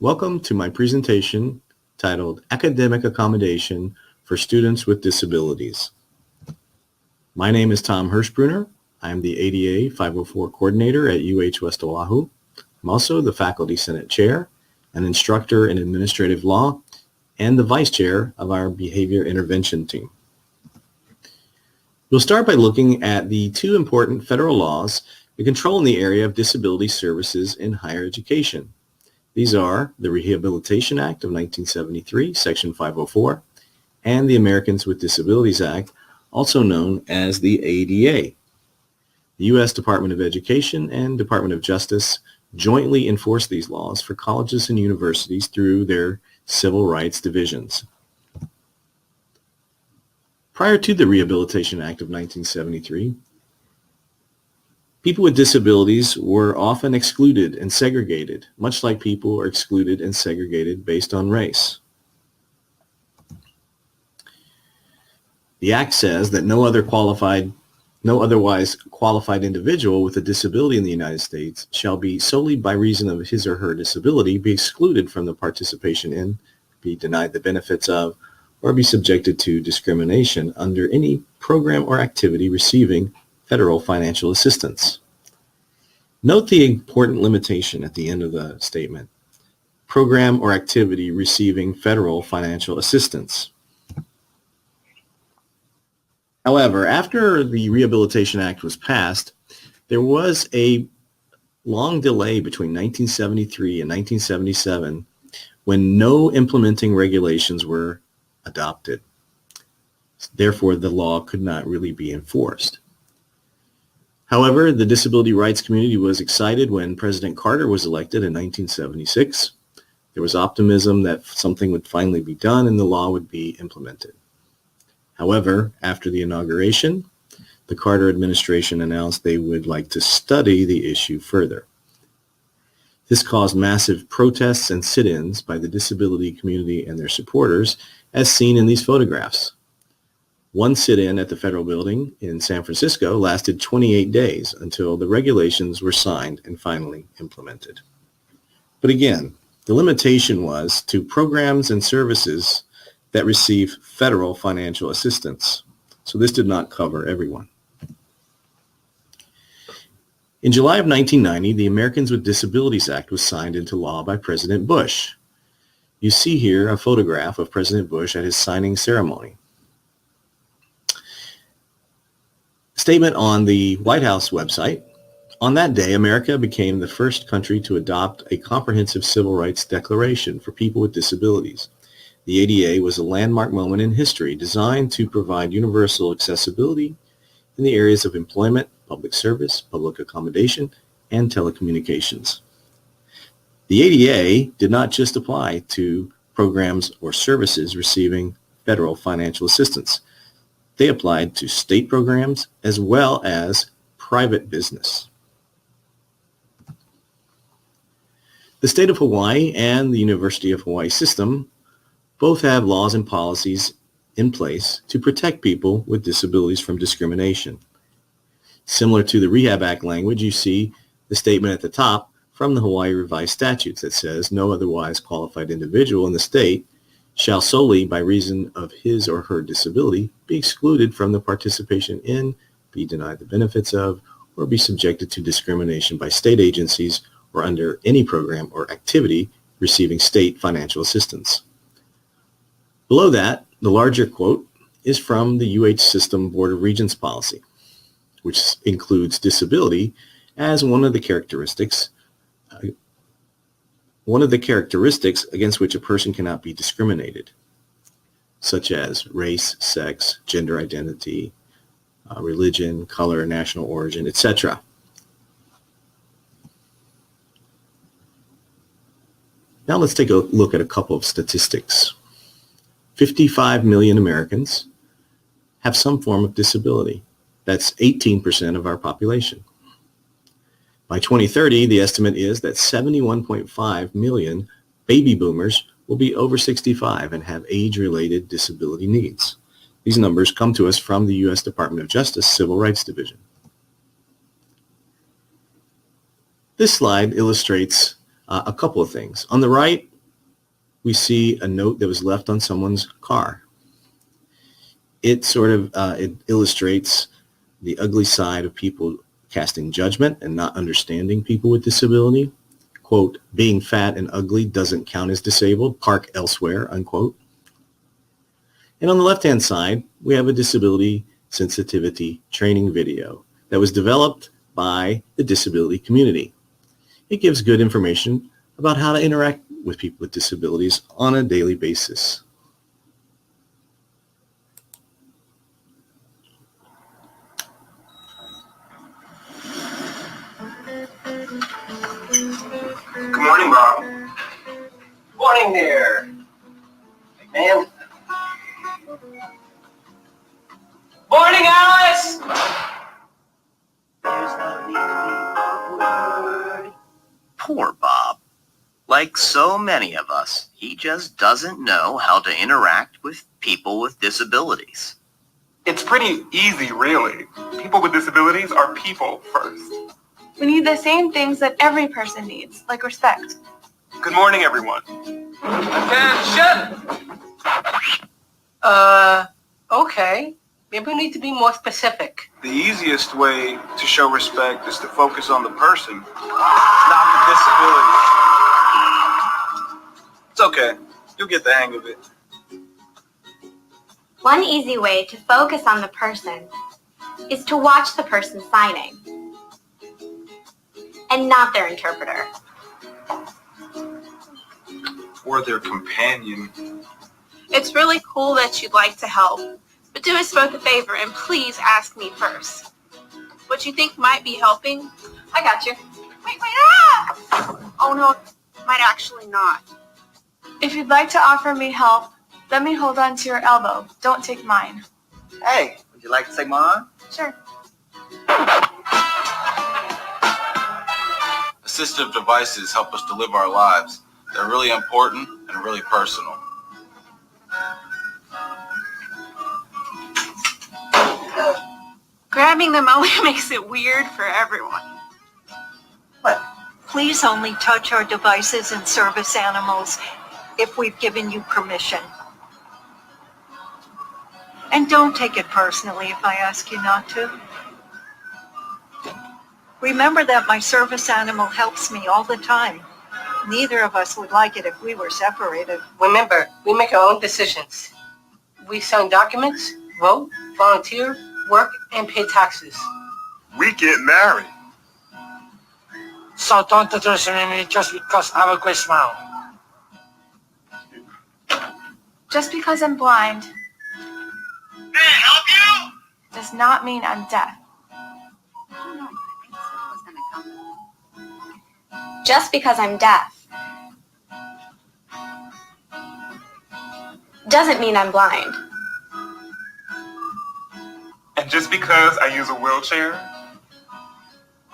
Welcome to my presentation titled Academic Accommodation for Students with Disabilities. My name is Tom Hirsbrunner. I am the ADEA 504 coordinator at UH West Oahu. I'm also the Faculty Senate Chair, an instructor in administrative law, and the Vice Chair of our Behavior Intervention team. We'll start by looking at the two important federal laws that control in the area of disability services in higher education. These are the Rehabilitation Act of 1973, Section 504, and the Americans with Disabilities Act, also known as the ADEA. The U.S. Department of Education and Department of Justice jointly enforce these laws for colleges and universities through their civil rights divisions. Prior to the Rehabilitation Act of 1973, people with disabilities were often excluded and segregated, much like people are excluded and segregated based on race. The Act says that no otherwise qualified individual with a disability in the United States shall be solely by reason of his or her disability be excluded from the participation in, be denied the benefits of, or be subjected to discrimination under any program or activity receiving federal financial assistance. Note the important limitation at the end of the statement, program or activity receiving federal financial assistance. However, after the Rehabilitation Act was passed, there was a long delay between 1973 and 1977 when no implementing regulations were adopted. Therefore, the law could not really be enforced. However, the disability rights community was excited when President Carter was elected in 1976. There was optimism that something would finally be done and the law would be implemented. However, after the inauguration, the Carter administration announced they would like to study the issue further. This caused massive protests and sit-ins by the disability community and their supporters, as seen in these photographs. One sit-in at the federal building in San Francisco lasted 28 days until the regulations were signed and finally implemented. But again, the limitation was to programs and services that receive federal financial assistance. So this did not cover everyone. In July of 1990, the Americans with Disabilities Act was signed into law by President Bush. You see here a photograph of President Bush at his signing ceremony. Statement on the White House website. On that day, America became the first country to adopt a comprehensive civil rights declaration for people with disabilities. The ADA was a landmark moment in history designed to provide universal accessibility in the areas of employment, public service, public accommodation, and telecommunications. The ADA did not just apply to programs or services receiving federal financial assistance. They applied to state programs as well as private business. The state of Hawaii and the University of Hawaii system both have laws and policies in place to protect people with disabilities from discrimination. Similar to the Rehab Act language, you see the statement at the top from the Hawaii Revised Statutes that says no otherwise qualified individual in the state shall solely by reason of his or her disability be excluded from the participation in, be denied the benefits of, or be subjected to discrimination by state agencies or under any program or activity receiving state financial assistance. Below that, the larger quote is from the UH System Board of Regents policy, which includes disability as one of the characteristics against which a person cannot be discriminated, such as race, sex, gender identity, religion, color, national origin, etc. Now let's take a look at a couple of statistics. 55 million Americans have some form of disability. That's 18% of our population. By 2030, the estimate is that 71.5 million baby boomers will be over 65 and have age-related disability needs. These numbers come to us from the U.S. Department of Justice Civil Rights Division. This slide illustrates A couple of things. On the right, we see a note that was left on someone's car. It sort of it illustrates the ugly side of people casting judgment and not understanding people with disability. Quote, being fat and ugly doesn't count as disabled. Park elsewhere, unquote. And on the left-hand side, we have a disability sensitivity training video that was developed by the disability community. It gives good information about how to interact with people with disabilities on a daily basis. Good morning, Bob. Morning there, man. Morning, Alice! There's no need to be awkward. Poor Bob. Like so many of us, he just doesn't know how to interact with people with disabilities. It's pretty easy, really. People with disabilities are people first. We need the same things that every person needs, like respect. Good morning, everyone. Attention! Okay. Maybe we need to be more specific. The easiest way to show respect is to focus on the person, not the disability. It's okay. You'll get the hang of it. One easy way to focus on the person is to watch the person signing and not their interpreter. Or their companion. It's really cool that you'd like to help, but do us both a favor and please ask me first. What you think might be helping? I got you. Wait, Oh no, might actually not. If you'd like to offer me help, let me hold on to your elbow. Don't take mine. Hey, would you like to take mine? Sure. Assistive devices help us to live our lives. They're really important and really personal. Grabbing them only makes it weird for everyone. Please only touch our devices and service animals if we've given you permission. And don't take it personally if I ask you not to. Remember that my service animal helps me all the time. Neither of us would like it if we were separated. Remember, we make our own decisions. We sign documents, vote, volunteer, work, and pay taxes. We get married. So don't address me just because I have a great smile. Just because I'm blind Can I help you? does not mean I'm deaf. Just because I'm deaf doesn't mean I'm blind. And just because I use a wheelchair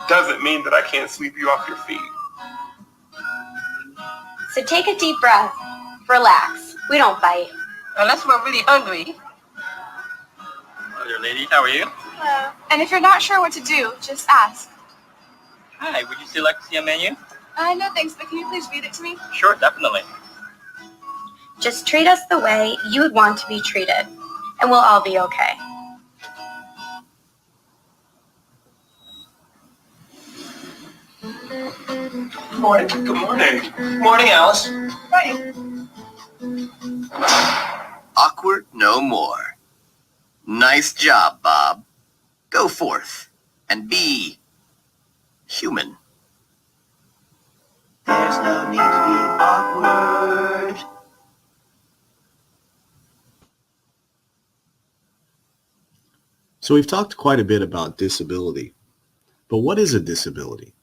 doesn't mean that I can't sweep you off your feet. So take a deep breath, relax. We don't bite. Unless we're really hungry. Hello there, lady. How are you? Hello. And if you're not sure what to do, just ask. Hi, would you still like to see a menu? No thanks, but can you please read it to me? Sure, definitely. Just treat us the way you would want to be treated, and we'll all be okay. Morning. Good morning. Morning, Alice. Awkward no more. Nice job, Bob. Go forth and be human. There's no need to be awkward. So we've talked quite a bit about disability, but what is a disability?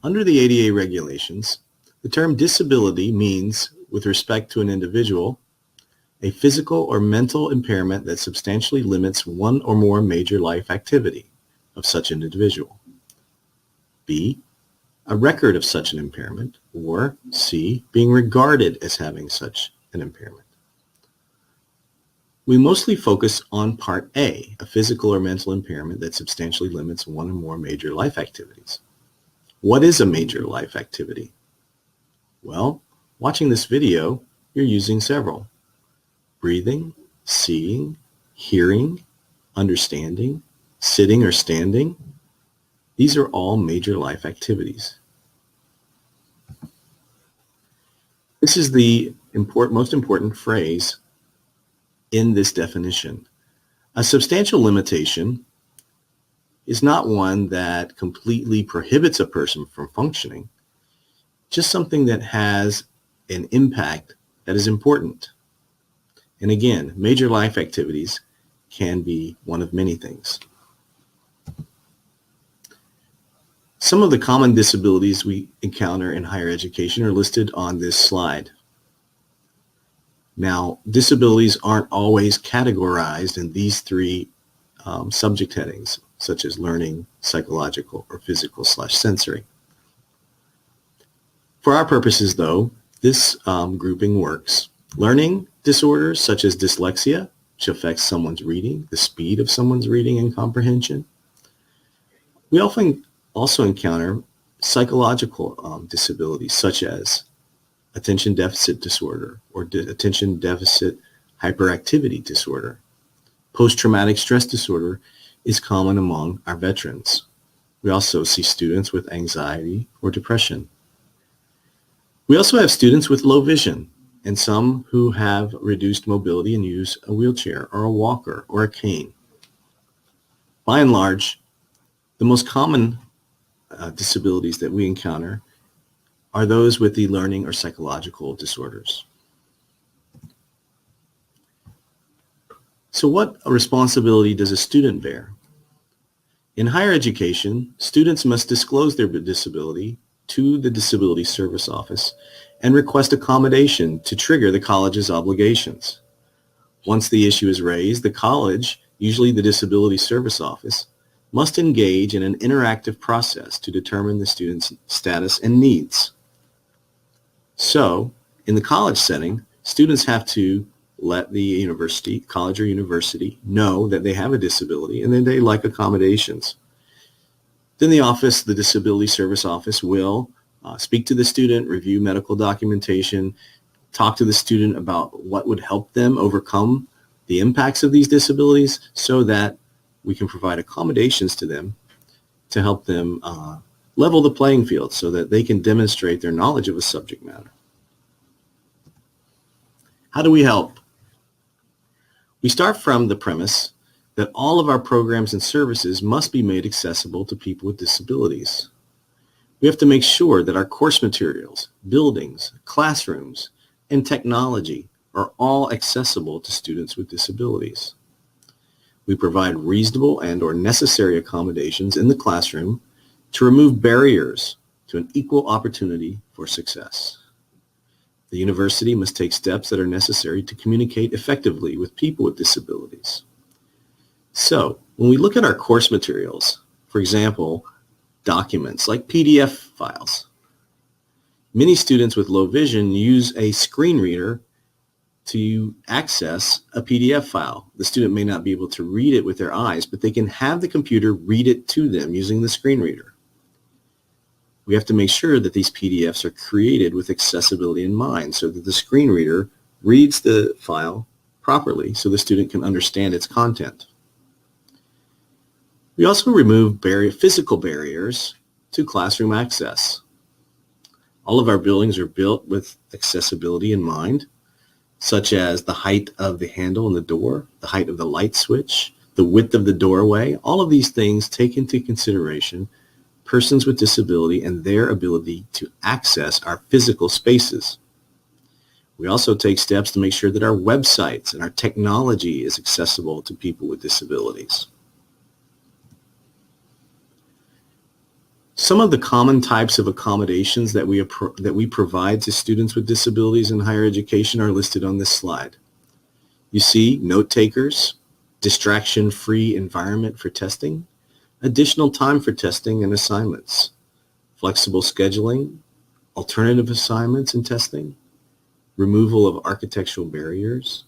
Under the ADA regulations, the term disability means, with respect to an individual, a physical or mental impairment that substantially limits one or more major life activity of such an individual. B, a record of such an impairment, or C, being regarded as having such an impairment. We mostly focus on Part A, a physical or mental impairment that substantially limits one or more major life activities. What is a major life activity? Well, watching this video, you're using several. Breathing, seeing, hearing, understanding, sitting or standing. These are all major life activities. This is the most important phrase in this definition. A substantial limitation is not one that completely prohibits a person from functioning, just something that has an impact that is important. And again, major life activities can be one of many things. Some of the common disabilities we encounter in higher education are listed on this slide. Now, disabilities aren't always categorized in these three subject headings, such as learning, psychological, or physical/sensory. For our purposes, though, this grouping works. Learning disorders such as dyslexia, which affects someone's reading, the speed of someone's reading and comprehension. We often also encounter psychological disabilities such as attention deficit disorder or attention deficit hyperactivity disorder. Post-traumatic stress disorder is common among our veterans. We also see students with anxiety or depression. We also have students with low vision and some who have reduced mobility and use a wheelchair or a walker or a cane. By and large, the most common disabilities that we encounter are those with the learning or psychological disorders. So what responsibility does a student bear? In higher education, students must disclose their disability to the Disability Service Office and request accommodation to trigger the college's obligations. Once the issue is raised, the college, usually the Disability Service Office, must engage in an interactive process to determine the student's status and needs. So, in the college setting, students have to let the college or university know that they have a disability and then they like accommodations. Then the Disability Service Office will speak to the student, review medical documentation, talk to the student about what would help them overcome the impacts of these disabilities so that we can provide accommodations to them to help them level the playing field so that they can demonstrate their knowledge of a subject matter. How do we help? We start from the premise that all of our programs and services must be made accessible to people with disabilities. We have to make sure that our course materials, buildings, classrooms, and technology are all accessible to students with disabilities. We provide reasonable and/or necessary accommodations in the classroom to remove barriers to an equal opportunity for success. The university must take steps that are necessary to communicate effectively with people with disabilities. So, when we look at our course materials, for example, documents like PDF files, many students with low vision use a screen reader to access a PDF file. The student may not be able to read it with their eyes, but they can have the computer read it to them using the screen reader. We have to make sure that these PDFs are created with accessibility in mind so that the screen reader reads the file properly so the student can understand its content. We also remove physical barriers to classroom access. All of our buildings are built with accessibility in mind, such as the height of the handle on the door, the height of the light switch, the width of the doorway. All of these things take into consideration persons with disability and their ability to access our physical spaces. We also take steps to make sure that our websites and our technology is accessible to people with disabilities. Some of the common types of accommodations that we provide to students with disabilities in higher education are listed on this slide. You see note takers, distraction-free environment for testing, additional time for testing and assignments, flexible scheduling, alternative assignments and testing, removal of architectural barriers,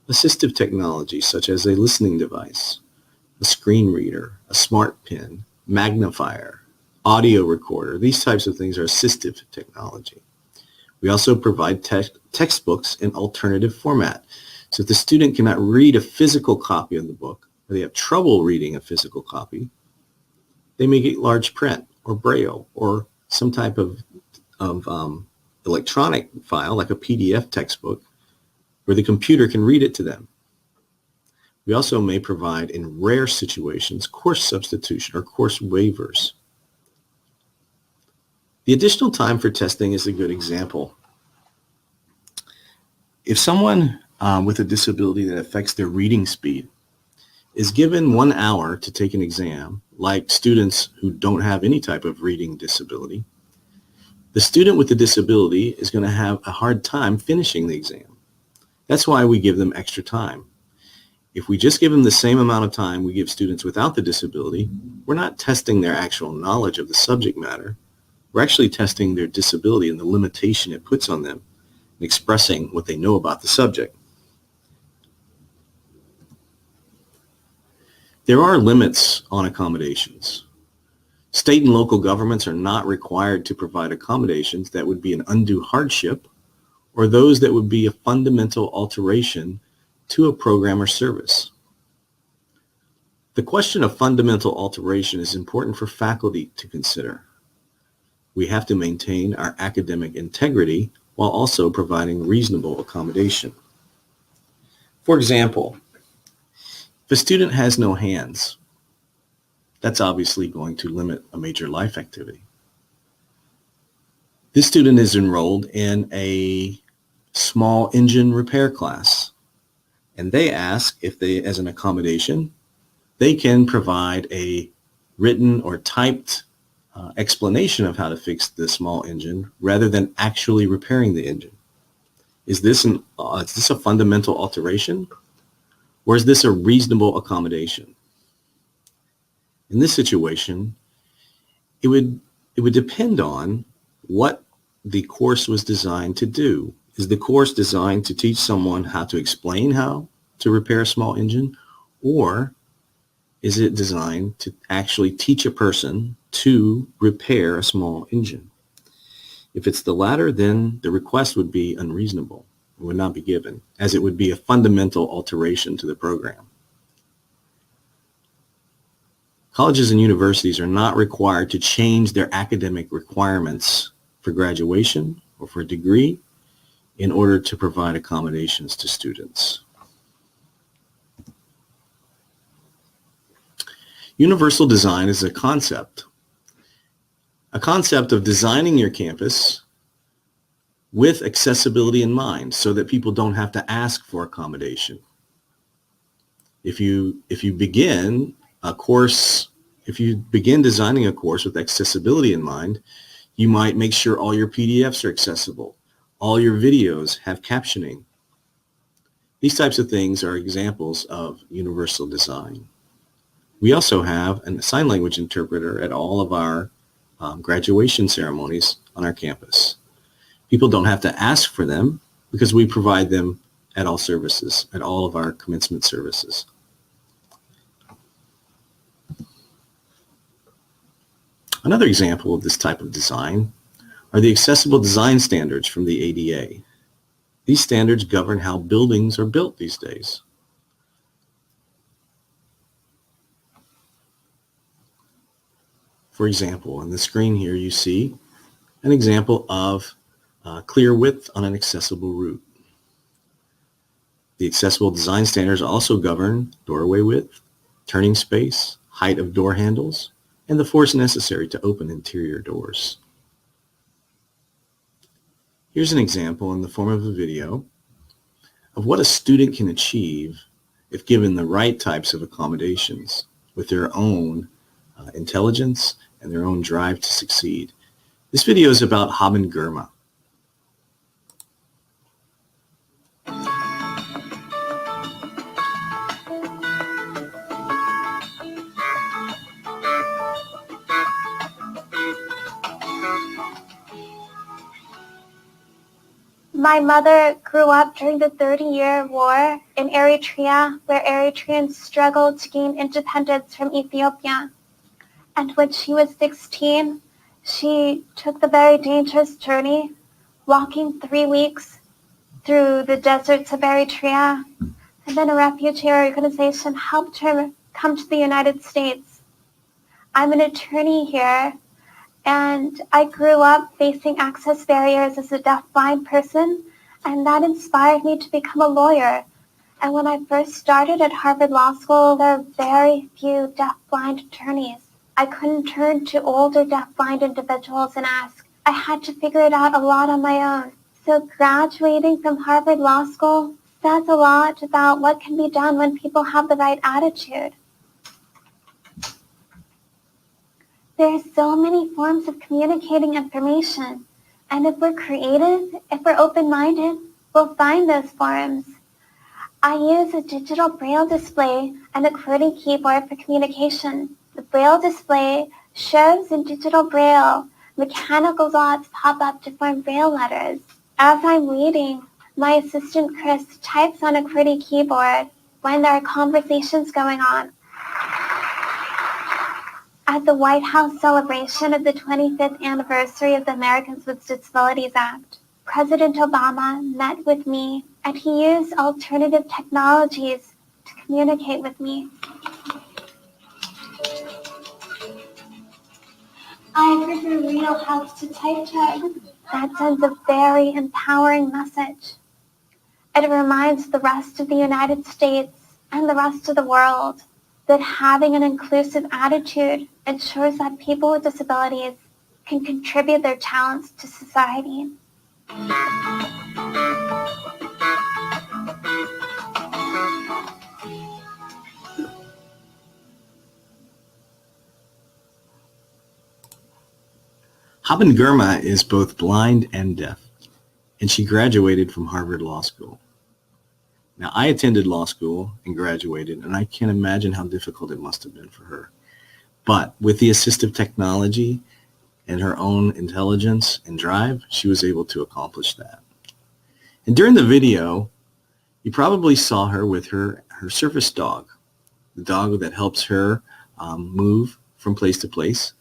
assistive technology such as a listening device, a screen reader, a smart pen, magnifier, audio recorder. These types of things are assistive technology. We also provide textbooks in alternative format. So if the student cannot read a physical copy of the book, or they have trouble reading a physical copy, they may get large print or Braille or some type of electronic file like a PDF textbook where the computer can read it to them. We also may provide, in rare situations, course substitution or course waivers. The additional time for testing is a good example. If someone with a disability that affects their reading speed is given 1 hour to take an exam, like students who don't have any type of reading disability, the student with the disability is going to have a hard time finishing the exam. That's why we give them extra time. If we just give them the same amount of time we give students without the disability, we're not testing their actual knowledge of the subject matter. We're actually testing their disability and the limitation it puts on them in expressing what they know about the subject. There are limits on accommodations. State and local governments are not required to provide accommodations that would be an undue hardship or those that would be a fundamental alteration to a program or service. The question of fundamental alteration is important for faculty to consider. We have to maintain our academic integrity while also providing reasonable accommodation. For example, if a student has no hands, that's obviously going to limit a major life activity. This student is enrolled in a small engine repair class, and they ask if they, as an accommodation, they can provide a written or typed explanation of how to fix the small engine rather than actually repairing the engine. Is this a fundamental alteration, or is this a reasonable accommodation? In this situation, it would depend on what the course was designed to do. Is the course designed to teach someone how to explain how to repair a small engine, or is it designed to actually teach a person to repair a small engine? If it's the latter, then the request would be unreasonable and would not be given, as it would be a fundamental alteration to the program. Colleges and universities are not required to change their academic requirements for graduation or for a degree in order to provide accommodations to students. Universal design is a concept of designing your campus with accessibility in mind so that people don't have to ask for accommodation. If you begin designing a course with accessibility in mind, you might make sure all your PDFs are accessible. All your videos have captioning. These types of things are examples of universal design. We also have a sign language interpreter at all of our graduation ceremonies on our campus. People don't have to ask for them because we provide them at all services, at all of our commencement services. Another example of this type of design are the accessible design standards from the ADEA. These standards govern how buildings are built these days. For example, on the screen here you see an example of clear width on an accessible route. The accessible design standards also govern doorway width, turning space, height of door handles, and the force necessary to open interior doors. Here's an example in the form of a video of what a student can achieve if given the right types of accommodations with their own intelligence and their own drive to succeed. This video is about Haben Girma. My mother grew up during the 30-year war in Eritrea, where Eritreans struggled to gain independence from Ethiopia. And when she was 16, she took the very dangerous journey walking 3 weeks through the deserts of Eritrea, and then a refugee organization helped her come to the United States. I'm an attorney here, and I grew up facing access barriers as a deaf-blind person, and that inspired me to become a lawyer. And when I first started at Harvard Law School, there were very few deaf-blind attorneys. I couldn't turn to older deaf-blind individuals and ask. I had to figure it out a lot on my own. So graduating from Harvard Law School says a lot about what can be done when people have the right attitude. There are so many forms of communicating information, and if we're creative, if we're open-minded, we'll find those forms. I use a digital braille display and a QWERTY keyboard for communication. The braille display shows in digital braille mechanical dots pop up to form braille letters. As I'm reading, my assistant Chris types on a QWERTY keyboard when there are conversations going on. At the White House celebration of the 25th anniversary of the Americans with Disabilities Act, President Obama met with me, and he used alternative technologies to communicate with me. I agree for real helps to type check. That sends a very empowering message. It reminds the rest of the United States and the rest of the world that having an inclusive attitude ensures that people with disabilities can contribute their talents to society. Haben Girma is both blind and deaf, and she graduated from Harvard Law School. Now, I attended law school and graduated, and I can't imagine how difficult it must have been for her. But with the assistive technology and her own intelligence and drive, she was able to accomplish that. And during the video, you probably saw her with her service dog, the dog that helps her move from place to place.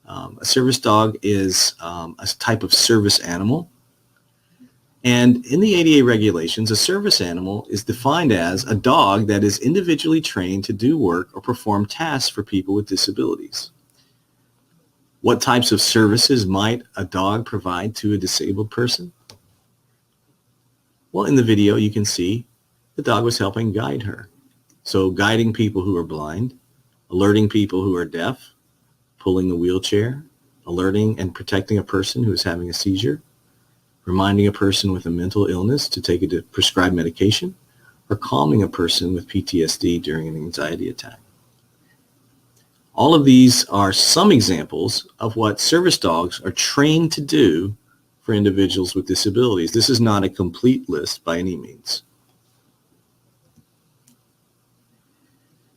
A service dog is a type of service animal. And in the ADA regulations, a service animal is defined as a dog that is individually trained to do work or perform tasks for people with disabilities. What types of services might a dog provide to a disabled person? Well, in the video, you can see the dog was helping guide her. So guiding people who are blind, alerting people who are deaf, pulling the wheelchair, alerting and protecting a person who is having a seizure, reminding a person with a mental illness to take a prescribed medication, or calming a person with PTSD during an anxiety attack. All of these are some examples of what service dogs are trained to do for individuals with disabilities. This is not a complete list by any means.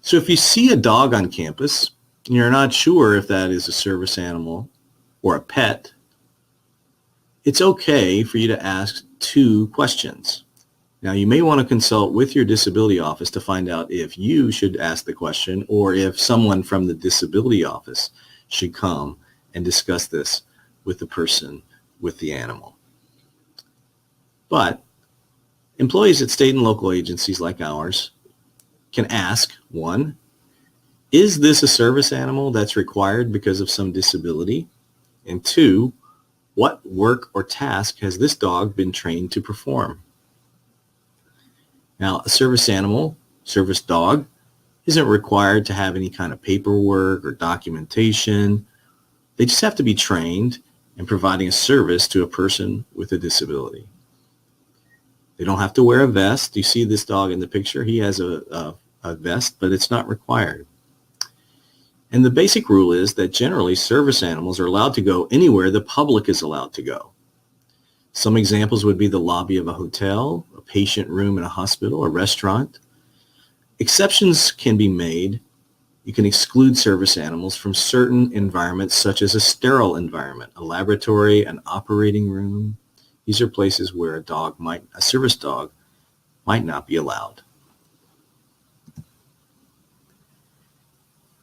So if you see a dog on campus, and you're not sure if that is a service animal or a pet, it's okay for you to ask 2 questions. Now, you may want to consult with your disability office to find out if you should ask the question or if someone from the disability office should come and discuss this with the person with the animal. But employees at state and local agencies like ours can ask, 1, is this a service animal that's required because of some disability? And 2, what work or task has this dog been trained to perform? Now, a service animal, service dog, isn't required to have any kind of paperwork or documentation. They just have to be trained in providing a service to a person with a disability. They don't have to wear a vest. You see this dog in the picture. He has a vest, but it's not required. And the basic rule is that generally service animals are allowed to go anywhere the public is allowed to go. Some examples would be the lobby of a hotel, a patient room in a hospital, a restaurant. Exceptions can be made. You can exclude service animals from certain environments such as a sterile environment, a laboratory, an operating room. These are places where a service dog might not be allowed.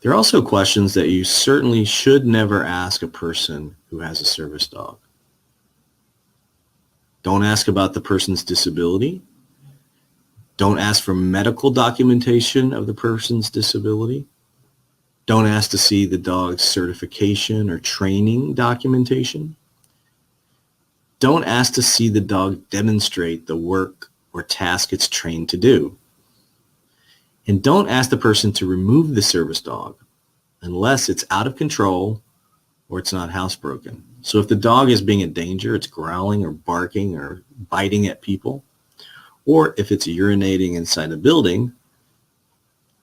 There are also questions that you certainly should never ask a person who has a service dog. Don't ask about the person's disability. Don't ask for medical documentation of the person's disability. Don't ask to see the dog's certification or training documentation. Don't ask to see the dog demonstrate the work or task it's trained to do. And don't ask the person to remove the service dog unless it's out of control or it's not housebroken. So if the dog is being a danger, it's growling or barking or biting at people, or if it's urinating inside a building,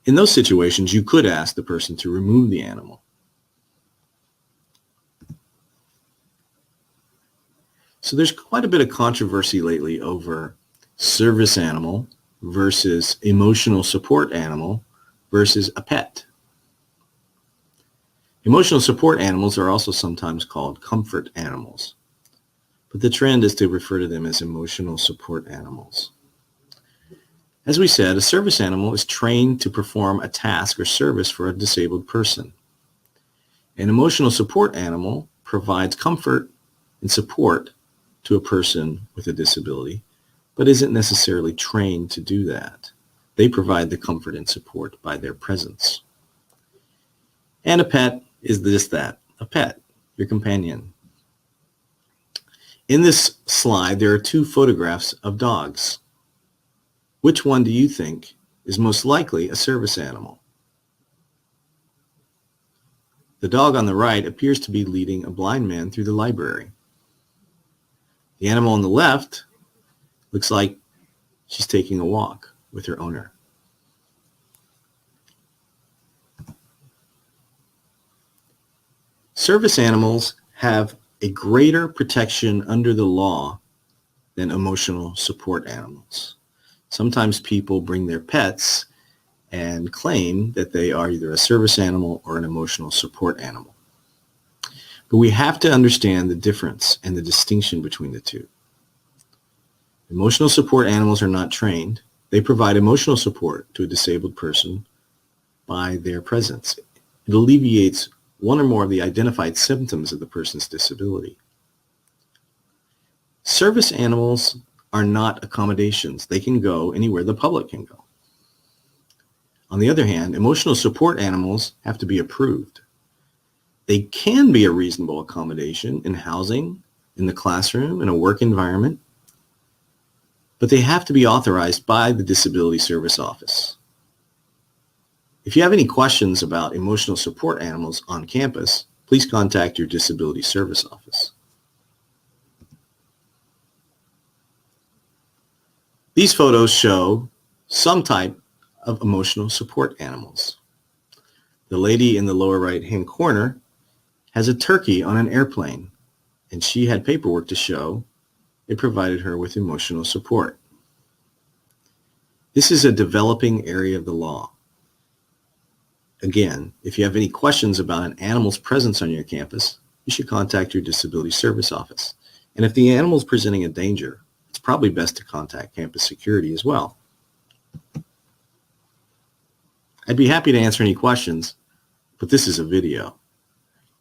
in those situations, you could ask the person to remove the animal. So there's quite a bit of controversy lately over service animal versus emotional support animal versus a pet. Emotional support animals are also sometimes called comfort animals, but the trend is to refer to them as emotional support animals. As we said, a service animal is trained to perform a task or service for a disabled person. An emotional support animal provides comfort and support to a person with a disability, but isn't necessarily trained to do that. They provide the comfort and support by their presence. And a pet is just that, a pet, your companion. In this slide, there are two photographs of dogs. Which one do you think is most likely a service animal? The dog on the right appears to be leading a blind man through the library. The animal on the left looks like she's taking a walk with her owner. Service animals have a greater protection under the law than emotional support animals. Sometimes people bring their pets and claim that they are either a service animal or an emotional support animal. But we have to understand the difference and the distinction between the two. Emotional support animals are not trained. They provide emotional support to a disabled person by their presence. It alleviates one or more of the identified symptoms of the person's disability. Service animals are not accommodations. They can go anywhere the public can go. On the other hand, emotional support animals have to be approved. They can be a reasonable accommodation in housing, in the classroom, in a work environment, but they have to be authorized by the Disability Service Office. If you have any questions about emotional support animals on campus, please contact your Disability Service Office. These photos show some type of emotional support animals. The lady in the lower right-hand corner has a turkey on an airplane, and she had paperwork to show it provided her with emotional support. This is a developing area of the law. Again, if you have any questions about an animal's presence on your campus, you should contact your Disability Service Office. And if the animal is presenting a danger, it's probably best to contact campus security as well. I'd be happy to answer any questions, but this is a video.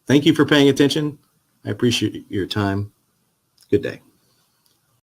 Thank you for paying attention. I appreciate your time. Good day.